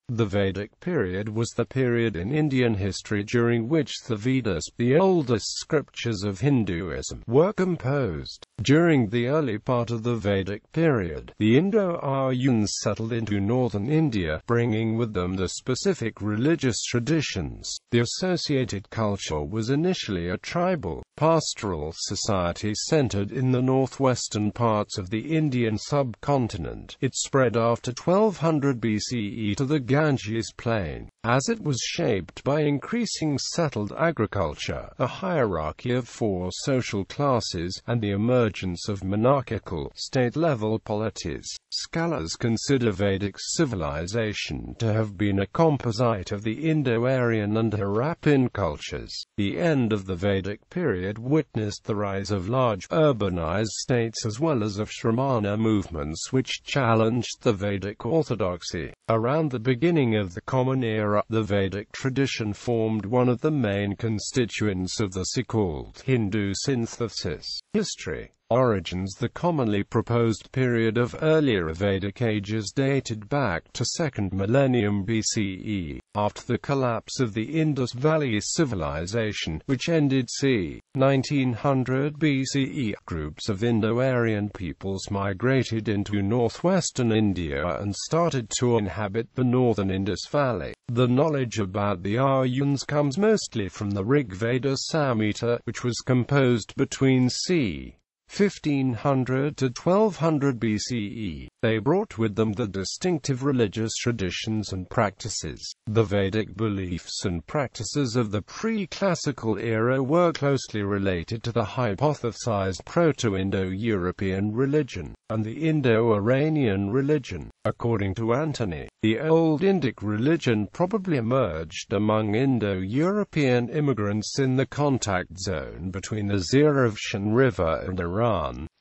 The Vedic period was the period in Indian history during which the Vedas, the oldest scriptures of Hinduism, were composed. During the early part of the Vedic period, the Indo-Aryans settled into northern India, bringing with them the specific religious traditions. The associated culture was initially a tribal, pastoral society centered in the northwestern parts of the Indian subcontinent. It spread after 1200 BCE to the Ganges plain, as it was shaped by increasing settled agriculture, a hierarchy of 4 social classes, and the emergence of monarchical, state-level polities. Scholars consider Vedic civilization to have been a composite of the Indo-Aryan and Harappan cultures. The end of the Vedic period witnessed the rise of large, urbanized states as well as of Shramana movements which challenged the Vedic orthodoxy. Around the beginning of the Common Era, the Vedic tradition formed one of the main constituents of the so-called Hindu synthesis. History. Origins. The commonly proposed period of earlier Vedic ages dated back to 2nd millennium BCE, after the collapse of the Indus Valley civilization, which ended c. 1900 BCE. Groups of Indo-Aryan peoples migrated into northwestern India and started to inhabit the northern Indus Valley. The knowledge about the Aryans comes mostly from the Rig Veda Samhita, which was composed between c. 1500 to 1200 BCE. They brought with them the distinctive religious traditions and practices. The Vedic beliefs and practices of the pre-classical era were closely related to the hypothesized Proto-Indo-European religion, and the Indo-Iranian religion. According to Antony, the Old Indic religion probably emerged among Indo-European immigrants in the contact zone between the Zaravshan River and Iran.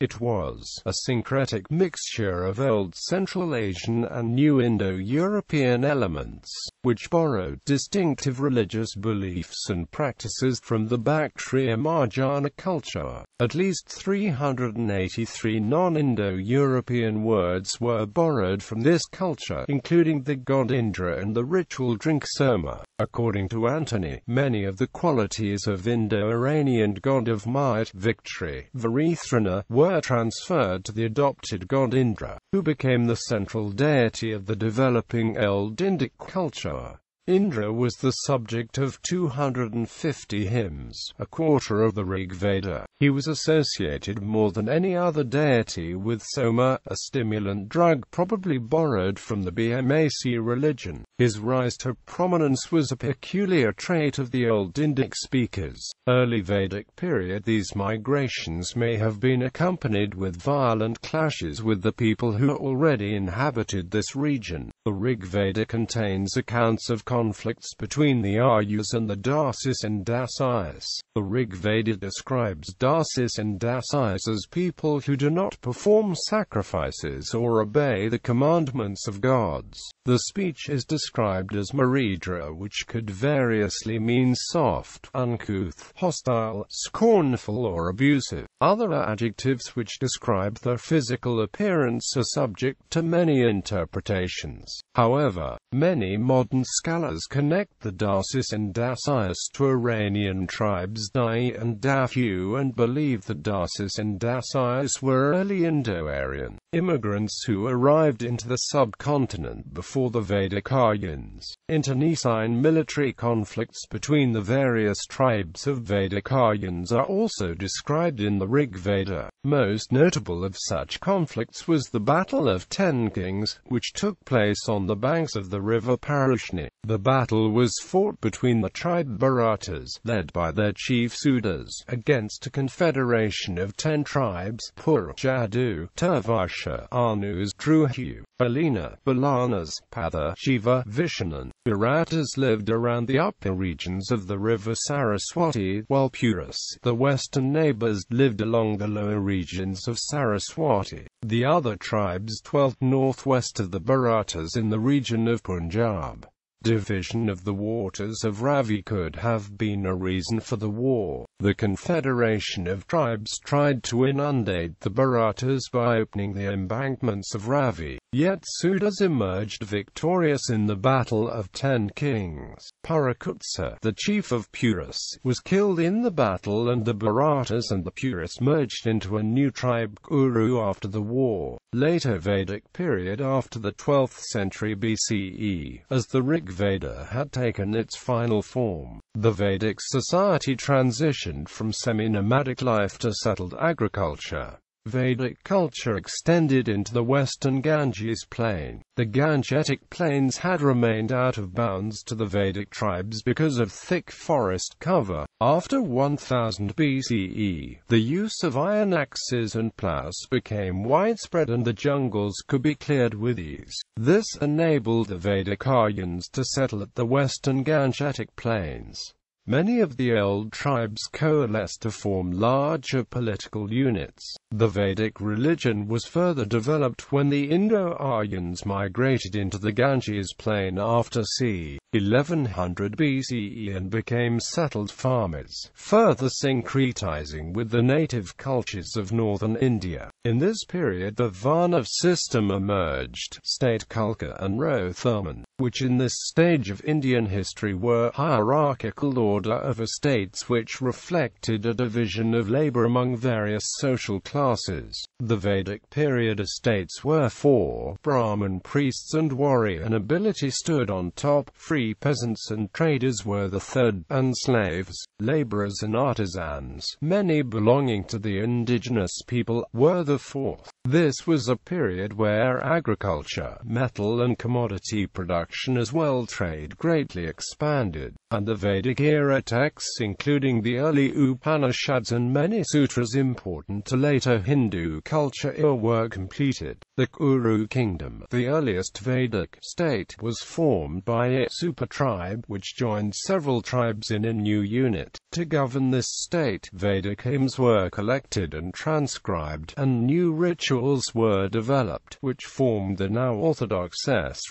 It was a syncretic mixture of Old Central Asian and New Indo-European elements, which borrowed distinctive religious beliefs and practices from the Bactria-Marjana culture. At least 383 non-Indo-European words were borrowed from this culture, including the god Indra and the ritual drink Soma. According to Antony, many of the qualities of Indo-Iranian god of might, victory, Varithrana, were transferred to the adopted god Indra, who became the central deity of the developing Old Indic culture. Indra was the subject of 250 hymns, a quarter of the Rig Veda. He was associated more than any other deity with Soma, a stimulant drug probably borrowed from the Bhamac religion. His rise to prominence was a peculiar trait of the Old Indic speakers. Early Vedic period. These migrations may have been accompanied with violent clashes with the people who already inhabited this region. The Rig Veda contains accounts of conflicts between the Aryas and the Dasis and Dasis. The Rig Veda describes Dasis and Dasis as people who do not perform sacrifices or obey the commandments of gods. The speech is described as Maridra, which could variously mean soft, uncouth, hostile, scornful or abusive. Other adjectives which describe their physical appearance are subject to many interpretations. However, many modern scholars connect the Dasis and Dasis to Iranian tribes Dai and Dafu and believe the Dasis and Dasis were early Indo-Aryan immigrants who arrived into the subcontinent before the Vedic Aryans. Internecine military conflicts between the various tribes of Vedic Aryans are also described in the Rig Veda. Most notable of such conflicts was the Battle of 10 Kings, which took place on the banks of the river Parushni. The battle was fought between the tribe Bharatas, led by their chief Sudas, against a confederation of 10 tribes: Pur, Jadu, Turvarsha, Anus, Druhu, Alina, Balanas, Patha, Shiva, Vishanan. Bharatas lived around the upper regions of the river Saraswati, while Puras, the western neighbors, lived along the lower regions of Saraswati. The other tribes dwelt northwest of the Bharatas in the region of Punjab. Division of the waters of Ravi could have been a reason for the war. The Confederation of Tribes tried to inundate the Bharatas by opening the embankments of Ravi, yet Sudras emerged victorious in the Battle of 10 Kings. Purakutsa, the chief of Puris, was killed in the battle, and the Bharatas and the Puris merged into a new tribe, Kuru, after the war. Later Vedic period, after the 12th century BCE, as the Rig Veda had taken its final form, the Vedic society transitioned from semi-nomadic life to settled agriculture. Vedic culture extended into the western Ganges plain. The Gangetic plains had remained out of bounds to the Vedic tribes because of thick forest cover. After 1000 BCE, the use of iron axes and plows became widespread and the jungles could be cleared with ease. This enabled the Vedic Aryans to settle at the western Gangetic plains. Many of the old tribes coalesced to form larger political units. The Vedic religion was further developed when the Indo-Aryans migrated into the Ganges plain after c. 1100 BCE and became settled farmers, further syncretizing with the native cultures of northern India. In this period the Varna system emerged, state Kulka and Rothaman, which in this stage of Indian history were hierarchical order of estates which reflected a division of labor among various social classes. The Vedic period estates were 4: Brahmin priests and warrior nobility stood on top, free peasants and traders were the third, and slaves, laborers and artisans, many belonging to the indigenous people, were the fourth. This was a period where agriculture, metal and commodity production as well trade greatly expanded, and the Vedic era texts including the early Upanishads and many sutras important to later Hindu culture were completed. The Kuru Kingdom, the earliest Vedic state, was formed by a super tribe which joined several tribes in a new unit. To govern this state, Vedic hymns were collected and transcribed, and new rituals were developed, which formed the now orthodox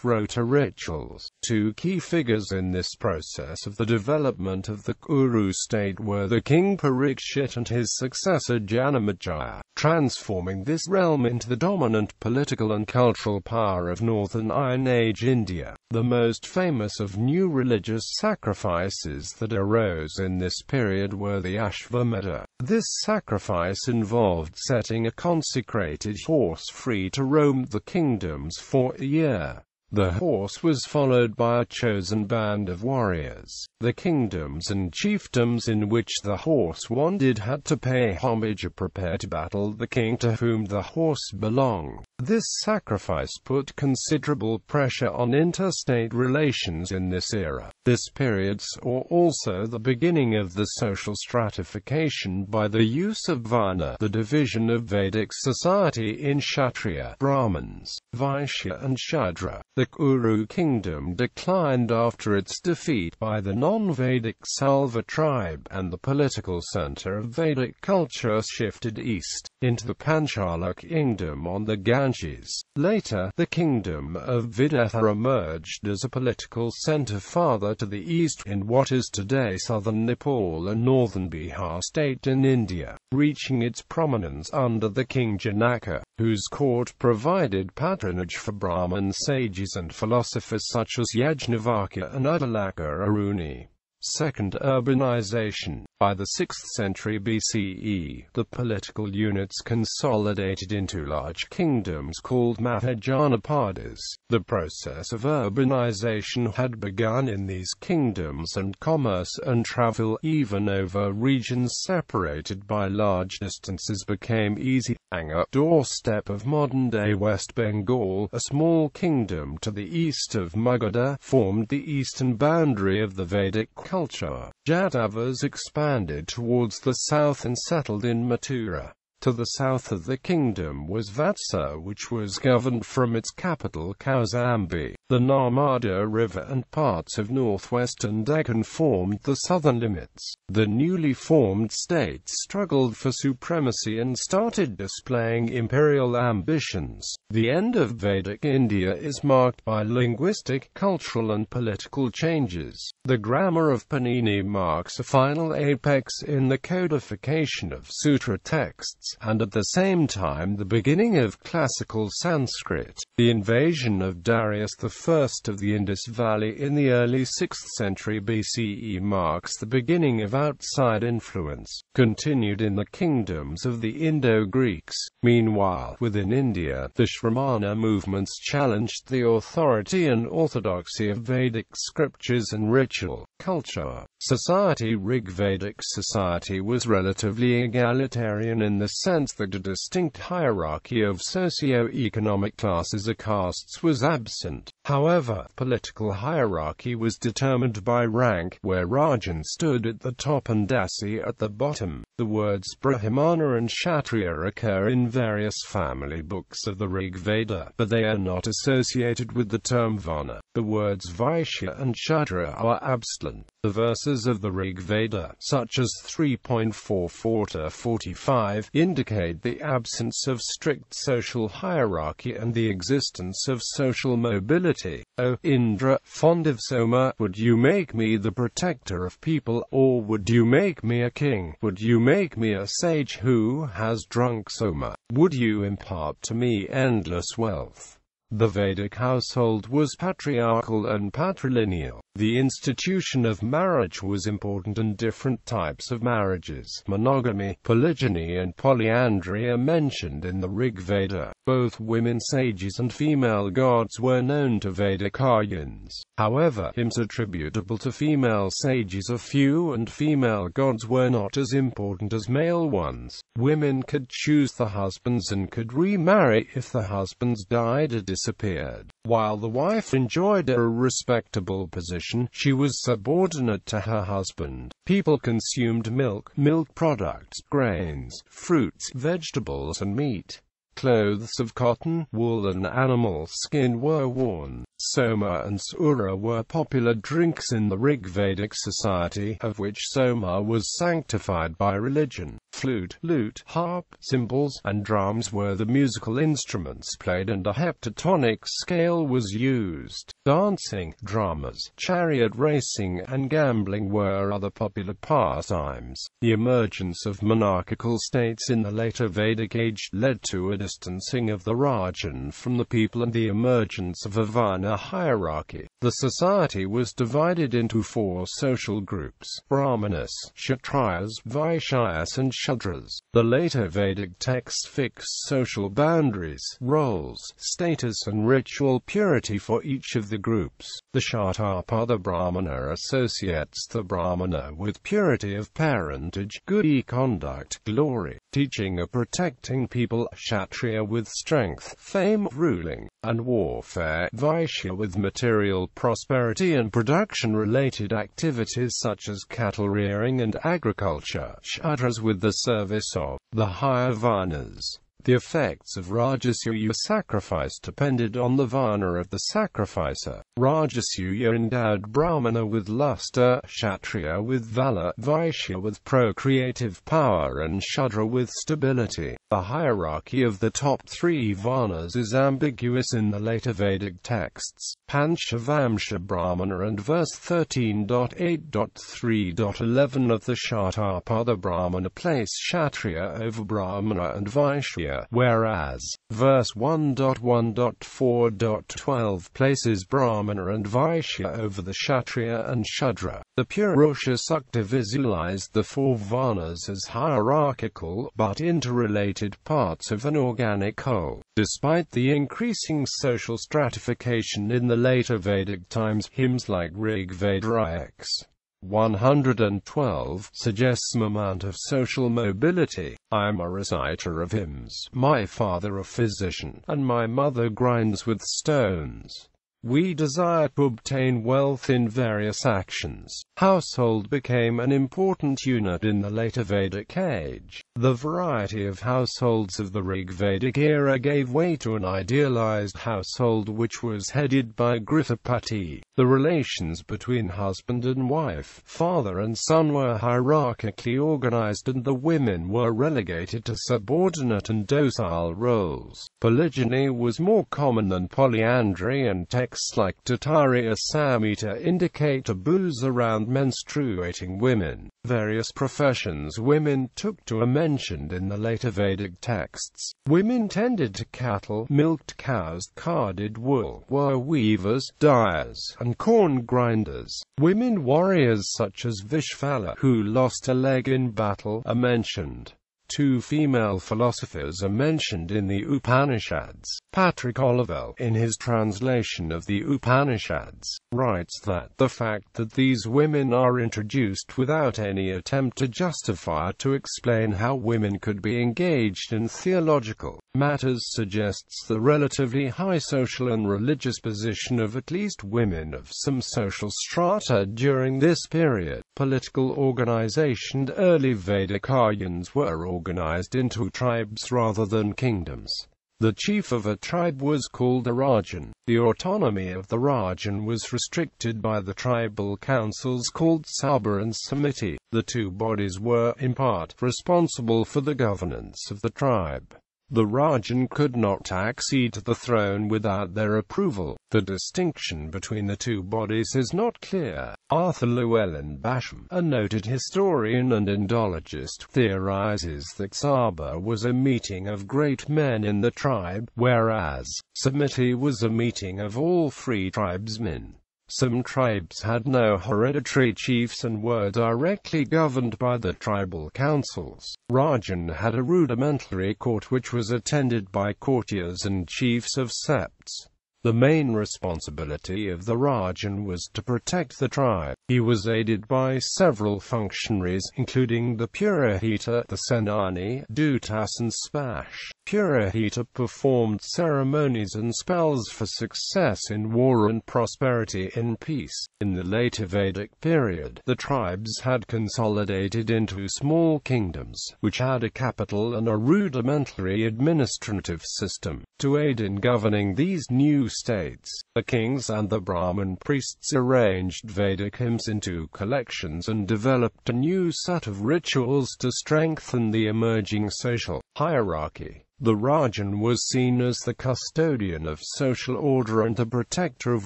Rota rituals. Two key figures in this process of the development of the Kuru state were the king Parikshit and his successor Janamejaya, transforming this realm into the dominant political and cultural power of northern Iron Age India. The most famous of new religious sacrifices that arose in this period were the Ashvamedha. This sacrifice involved setting a consecrated horse free to roam the kingdoms for a year. The horse was followed by a chosen band of warriors. The kingdoms and chiefdoms in which the horse wandered had to pay homage or prepare to battle the king to whom the horse belonged. This sacrifice put considerable pressure on interstate relations in this era. This period saw also the beginning of the social stratification by the use of Varna, the division of Vedic society in Kshatriya, Brahmins, Vaishya and Shudra. The Kuru kingdom declined after its defeat by the non-Vedic Salva tribe, and the political center of Vedic culture shifted east, into the Panchala kingdom on the Ganges. Later, the kingdom of Videha emerged as a political center farther to the east, in what is today southern Nepal and northern Bihar state in India, reaching its prominence under the king Janaka, whose court provided patronage for Brahmin sages and philosophers such as Yajnavalkya and Udalaka Aruni. Second urbanization. By the 6th century BCE, the political units consolidated into large kingdoms called Mahajanapadas. The process of urbanization had begun in these kingdoms, and commerce and travel, even over regions separated by large distances, became easy. Anga, doorstep of modern-day West Bengal, a small kingdom to the east of Magadha, formed the eastern boundary of the Vedic culture. Yadavas expanded towards the south and settled in Mathura. To the south of the kingdom was Vatsa, which was governed from its capital Kausambi. The Narmada River and parts of northwestern Deccan formed the southern limits. The newly formed states struggled for supremacy and started displaying imperial ambitions. The end of Vedic India is marked by linguistic, cultural and political changes. The grammar of Panini marks a final apex in the codification of Sutra texts, and at the same time the beginning of classical Sanskrit. The invasion of Darius I of the Indus Valley in the early 6th century BCE marks the beginning of outside influence, continued in the kingdoms of the Indo-Greeks. Meanwhile, within India, the Shramana movements challenged the authority and orthodoxy of Vedic scriptures and ritual culture. Society Rig-Vedic society was relatively egalitarian in the sense that a distinct hierarchy of socio-economic classes or castes was absent. However, political hierarchy was determined by rank, where Rajan stood at the top and Dasi at the bottom. The words Brahmana and Kshatriya occur in various family books of the Rig Veda, but they are not associated with the term Varna. The words Vaishya and Shudra are absent. The verses of the Rig Veda, such as 3.44-45, indicate the absence of strict social hierarchy and the existence of social mobility. O Indra, fond of Soma, would you make me the protector of people, or would you make me a king? Would you make me a sage who has drunk Soma? Would you impart to me endless wealth? The Vedic household was patriarchal and patrilineal. The institution of marriage was important, and different types of marriages, monogamy, polygyny and polyandry, are mentioned in the Rig Veda. Both women sages and female gods were known to Vedic-Aryans. However, hymns attributable to female sages are few, and female gods were not as important as male ones. Women could choose the husbands and could remarry if the husbands died or disappeared. While the wife enjoyed a respectable position, she was subordinate to her husband. People consumed milk, milk products, grains, fruits, vegetables and meat. Clothes of cotton, wool and animal skin were worn. Soma and Sura were popular drinks in the Rig Vedic society, of which Soma was sanctified by religion. Flute, lute, harp, cymbals, and drums were the musical instruments played, and a heptatonic scale was used. Dancing, dramas, chariot racing, and gambling were other popular pastimes. The emergence of monarchical states in the later Vedic age led to a distancing of the Rajan from the people and the emergence of a Varna hierarchy. The society was divided into four social groups: Brahmanas, Kshatriyas, Vaishyas and Shudras. The later Vedic text fixed social boundaries, roles, status and ritual purity for each of the groups. The Shatapada Brahmana associates the Brahmana with purity of parentage, good conduct, glory, teaching or protecting people; Kshatriya with strength, fame, ruling, and warfare; Vaishya with material prosperity and production-related activities such as cattle rearing and agriculture; Shudras with the service of the higher Varnas. The effects of Rajasuya sacrifice depended on the Varna of the sacrificer. Rajasuya endowed Brahmana with luster, Kshatriya with valor, Vaishya with procreative power and Shudra with stability. The hierarchy of the top three Varnas is ambiguous in the later Vedic texts. Panchavamsha Brahmana and verse 13.8.3.11 of the Shatapada Brahmana place Kshatriya over Brahmana and Vaishya, whereas verse 1.1.4.12 places Brahmana and Vaishya over the Kshatriya and Shudra. The Purusha Sukta visualized the four Varnas as hierarchical, but interrelated parts of an organic whole. Despite the increasing social stratification in the later Vedic times, hymns like Rig Veda X 112 suggests some amount of social mobility. I am a reciter of hymns, my father a physician, and my mother grinds with stones. We desire to obtain wealth in various actions. Household became an important unit in the later Vedic age. The variety of households of the Rig Vedic era gave way to an idealized household which was headed by Gritapati. The relations between husband and wife, father and son were hierarchically organized, and the women were relegated to subordinate and docile roles. Polygyny was more common than polyandry, and texts like Taittiriya Samhita indicate taboos around menstruating women. Various professions women took to are mentioned in the later Vedic texts. Women tended to cattle, milked cows, carded wool, were weavers, dyers, and corn grinders. Women warriors such as Vishvala, who lost a leg in battle, are mentioned. Two female philosophers are mentioned in the Upanishads. Patrick Olivelle, in his translation of the Upanishads, writes that the fact that these women are introduced without any attempt to justify or to explain how women could be engaged in theological matters suggests the relatively high social and religious position of at least women of some social strata during this period. Political organization. Early Vedic Aryans were organized into tribes rather than kingdoms. The chief of a tribe was called a Rajan. The autonomy of the Rajan was restricted by the tribal councils called Sabha and Samiti. The two bodies were, in part, responsible for the governance of the tribe. The Rajan could not accede to the throne without their approval. The distinction between the two bodies is not clear. Arthur Llewellyn Basham, a noted historian and Indologist, theorizes that Sabha was a meeting of great men in the tribe, whereas Samiti was a meeting of all free tribesmen. Some tribes had no hereditary chiefs and were directly governed by the tribal councils. Rajan had a rudimentary court which was attended by courtiers and chiefs of septs. The main responsibility of the Rajan was to protect the tribe. He was aided by several functionaries, including the Purohita, the Senani, Dutas and Spash. Purohita performed ceremonies and spells for success in war and prosperity in peace. In the later Vedic period, the tribes had consolidated into small kingdoms, which had a capital and a rudimentary administrative system. To aid in governing these new states, the kings and the Brahmin priests arranged Vedic hymns into collections and developed a new set of rituals to strengthen the emerging social hierarchy. The Rajan was seen as the custodian of social order and the protector of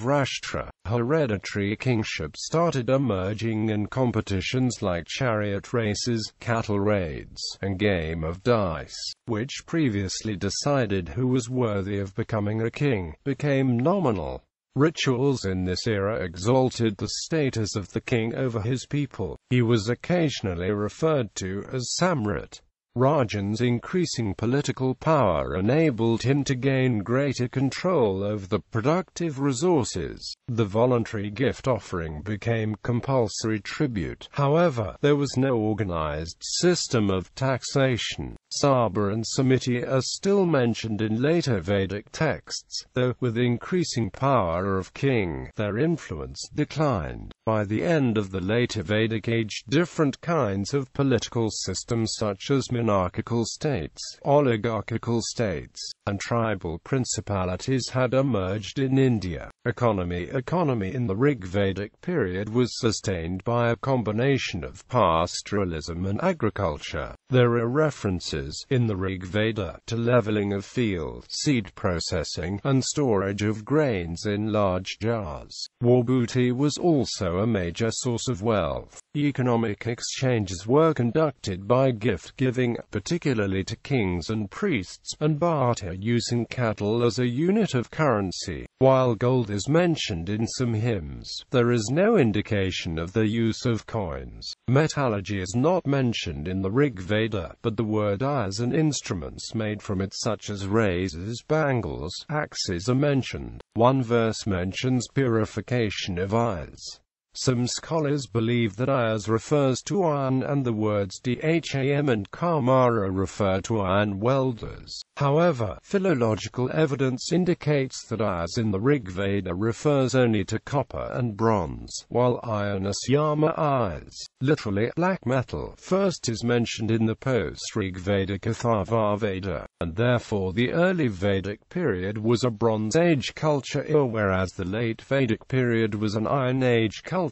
Rashtra. Hereditary kingship started emerging, and competitions like chariot races, cattle raids, and game of dice, which previously decided who was worthy of becoming a king, became nominal. Rituals in this era exalted the status of the king over his people. He was occasionally referred to as Samrat. Rajan's increasing political power enabled him to gain greater control over the productive resources. The voluntary gift offering became compulsory tribute. However, there was no organized system of taxation. Sabha and Samiti are still mentioned in later Vedic texts, though, with increasing power of king, their influence declined. By the end of the later Vedic age, different kinds of political systems such as monarchical states, oligarchical states, and tribal principalities had emerged in India. Economy in the Rig Vedic period was sustained by a combination of pastoralism and agriculture. There are references in the Rig Veda to leveling of fields, seed processing, and storage of grains in large jars. War booty was also a major source of wealth. Economic exchanges were conducted by gift-giving, particularly to kings and priests, and barter using cattle as a unit of currency. While gold is mentioned in some hymns, there is no indication of the use of coins. Metallurgy is not mentioned in the Rig Veda, but the word as and instruments made from it such as razors, bangles, axes are mentioned. One verse mentions purification of eyes. Some scholars believe that Ayas refers to iron and the words Dham and Kamara refer to iron welders. However, philological evidence indicates that Ayas in the Rig Veda refers only to copper and bronze, while iron as Yama Ayas, literally black metal, first is mentioned in the post-Rig Vedic Atharva Veda, and therefore the early Vedic period was a Bronze Age culture whereas the late Vedic period was an Iron Age culture.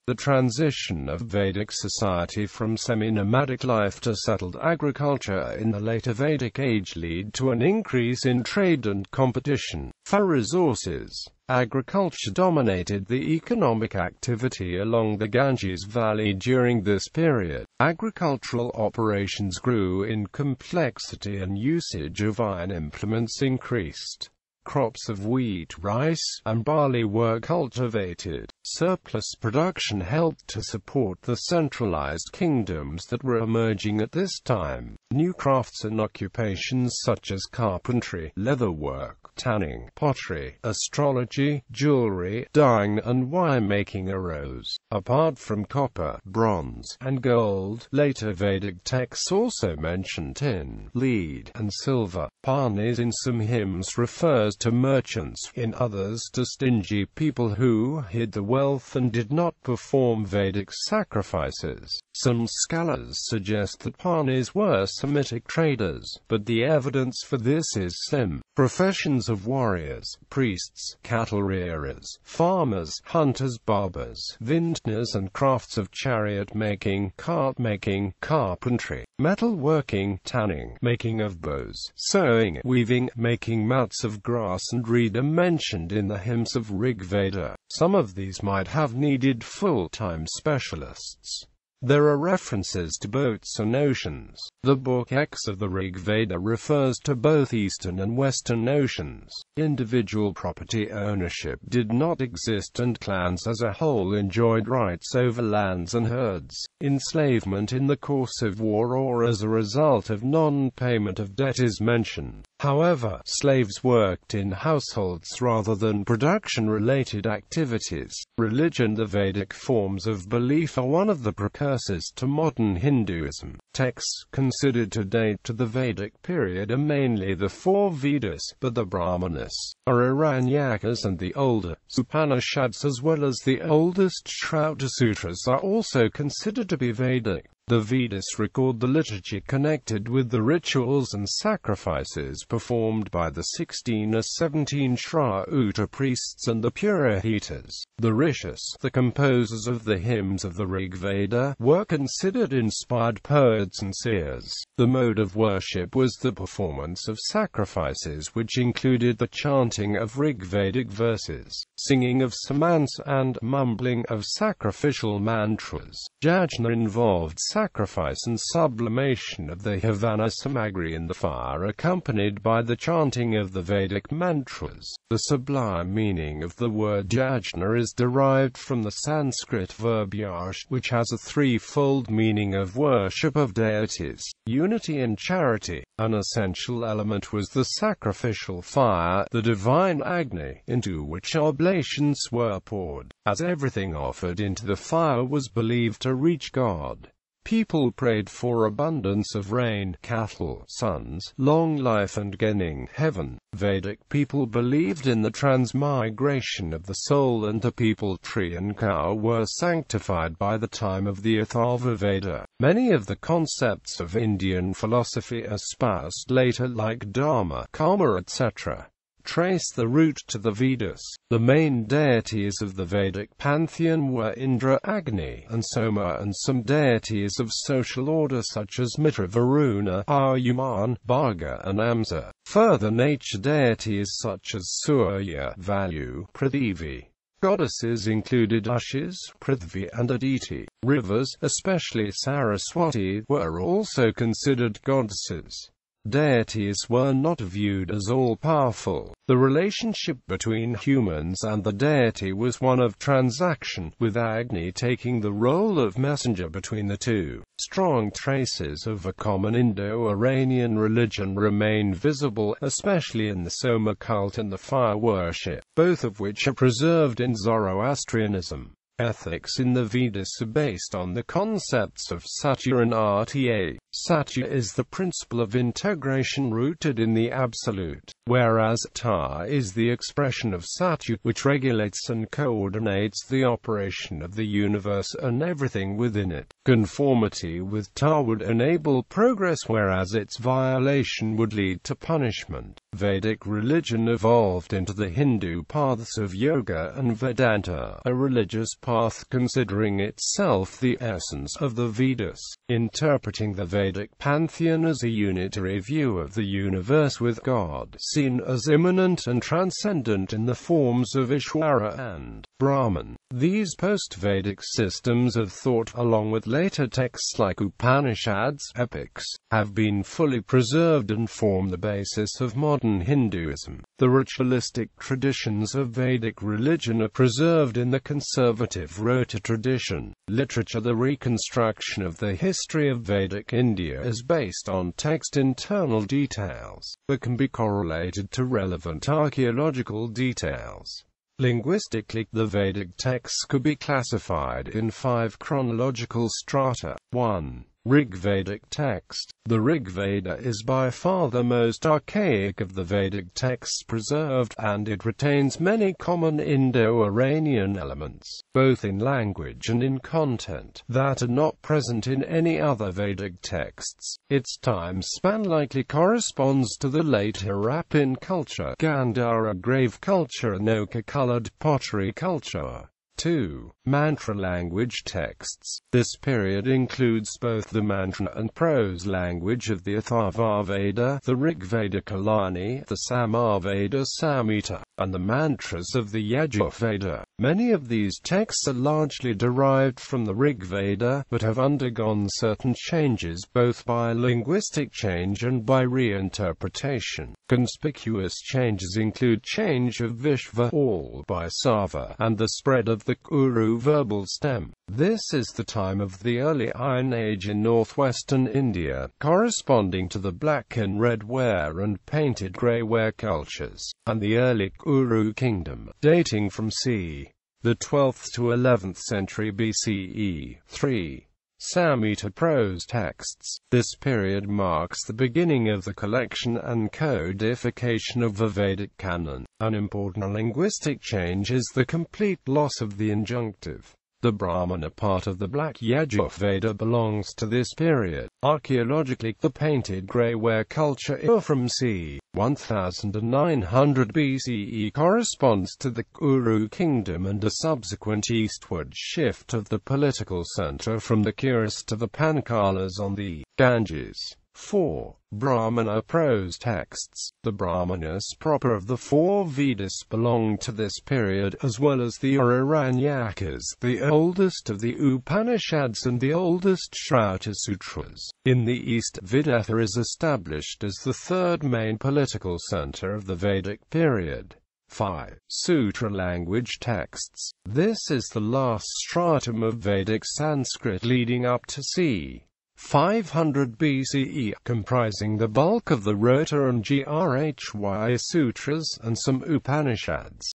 The transition of Vedic society from semi-nomadic life to settled agriculture in the later Vedic age led to an increase in trade and competition for resources. Agriculture dominated the economic activity along the Ganges Valley during this period. Agricultural operations grew in complexity and usage of iron implements increased. Crops of wheat, rice, and barley were cultivated. Surplus production helped to support the centralized kingdoms that were emerging at this time. New crafts and occupations such as carpentry, leatherwork, tanning, pottery, astrology, jewelry, dyeing, and winemaking arose. Apart from copper, bronze, and gold, later Vedic texts also mention tin, lead, and silver. Panis in some hymns refers to merchants, in others to stingy people who hid the wealth and did not perform Vedic sacrifices. Some scholars suggest that Panis were Semitic traders, but the evidence for this is slim. Professions of warriors, priests, cattle rearers, farmers, hunters, barbers, vintners, and crafts of chariot making, cart making, carpentry, metal working, tanning, making of bows, sewing, weaving, making mats of grass and reed are mentioned in the hymns of Rig Veda. Some of these might have needed full-time specialists. There are references to boats and oceans. The Book X of the Rig Veda refers to both eastern and western oceans. Individual property ownership did not exist and clans as a whole enjoyed rights over lands and herds. Enslavement in the course of war or as a result of non-payment of debt is mentioned. However, slaves worked in households rather than production-related activities. Religion. The Vedic forms of belief are one of the precursors to modern Hinduism. Texts considered to date to the Vedic period are mainly the four Vedas, but the Brahmanas, Aranyakas, and the older Upanishads as well as the oldest Shruta Sutras are also considered to be Vedic. The Vedas record the liturgy connected with the rituals and sacrifices performed by the 16 or 17 Shruta priests and the Purohitas. The Rishis, the composers of the hymns of the Rig Veda, were considered inspired poets and seers. The mode of worship was the performance of sacrifices which included the chanting of Rig Vedic verses, singing of samans, and mumbling of sacrificial mantras. Yajna involved sacrifice and sublimation of the Havana samagri in the fire accompanied by the chanting of the Vedic mantras. The sublime meaning of the word yajna is derived from the Sanskrit verb yash, which has a threefold meaning of worship of deities, unity and charity. An essential element was the sacrificial fire, the divine Agni, into which oblations were poured, as everything offered into the fire was believed to reach God. People prayed for abundance of rain, cattle, sons, long life and gaining heaven. Vedic people believed in the transmigration of the soul, and the people tree and cow were sanctified by the time of the Atharva Veda. Many of the concepts of Indian philosophy espoused later like Dharma, Karma, etc. trace the root to the Vedas. The main deities of the Vedic pantheon were Indra, Agni, and Soma, and some deities of social order such as Mitra, Varuna, Ayuman, Bharga, and Amsa. Further nature deities such as Surya, Vayu, Prithivi. Goddesses included Ushas, Prithvi, and Aditi. Rivers, especially Saraswati, were also considered goddesses. Deities were not viewed as all-powerful. The relationship between humans and the deity was one of transaction, with Agni taking the role of messenger between the two. Strong traces of a common Indo-Aryan religion remain visible, especially in the Soma cult and the fire worship, both of which are preserved in Zoroastrianism. Ethics in the Vedas are based on the concepts of Satya and Rta. Satya is the principle of integration rooted in the absolute, whereas Rta is the expression of Satya, which regulates and coordinates the operation of the universe and everything within it. Conformity with Rta would enable progress, whereas its violation would lead to punishment. Vedic religion evolved into the Hindu paths of Yoga and Vedanta, a religious path considering itself the essence of the Vedas, interpreting the Vedic pantheon as a unitary view of the universe with God seen as immanent and transcendent in the forms of Ishvara and Brahman. These post-Vedic systems of thought, along with later texts like Upanishads, epics, have been fully preserved and form the basis of modern Hinduism. The ritualistic traditions of Vedic religion are preserved in the conservative Rota tradition. Literature. The reconstruction of the history of Vedic India is based on text internal details, but can be correlated to relevant archaeological details. Linguistically, the Vedic texts could be classified in 5 chronological strata. 1. Rig Vedic text. The Rig Veda is by far the most archaic of the Vedic texts preserved, and it retains many common Indo-Aryan elements, both in language and in content, that are not present in any other Vedic texts. Its time span likely corresponds to the late Harappan culture, Gandhara grave culture and ochre-colored pottery culture. 2. Mantra language texts. This period includes both the mantra and prose language of the Atharva Veda, the Rig Veda Kalani, the Samaveda Samhita, and the mantras of the Yajur Veda. Many of these texts are largely derived from the Rig Veda, but have undergone certain changes both by linguistic change and by reinterpretation. Conspicuous changes include change of Vishva, all by Sava, and the spread of the Kuru verbal stem. This is the time of the early Iron Age in northwestern India, corresponding to the black and red ware and painted grey ware cultures, and the early Kuru Kingdom, dating from c. the 12th to 11th century BCE. 3. Samhita prose texts. This period marks the beginning of the collection and codification of the Vedic canon. An important linguistic change is the complete loss of the injunctive. The Brahmana part of the Black Yajur Veda belongs to this period. Archaeologically, the painted grey ware culture from c. 1900 BCE corresponds to the Kuru Kingdom and a subsequent eastward shift of the political centre from the Kuras to the Panchalas on the Ganges. 4. Brahmana prose texts. The Brahmanas proper of the 4 Vedas belong to this period, as well as the Aranyakas, the oldest of the Upanishads and the oldest Shruta Sutras. In the East, Vedanta is established as the 3rd main political center of the Vedic period. 5. Sutra language texts. This is the last stratum of Vedic Sanskrit leading up to c. 500 BCE, comprising the bulk of the Rota and Grhy Sutras and some Upanishads.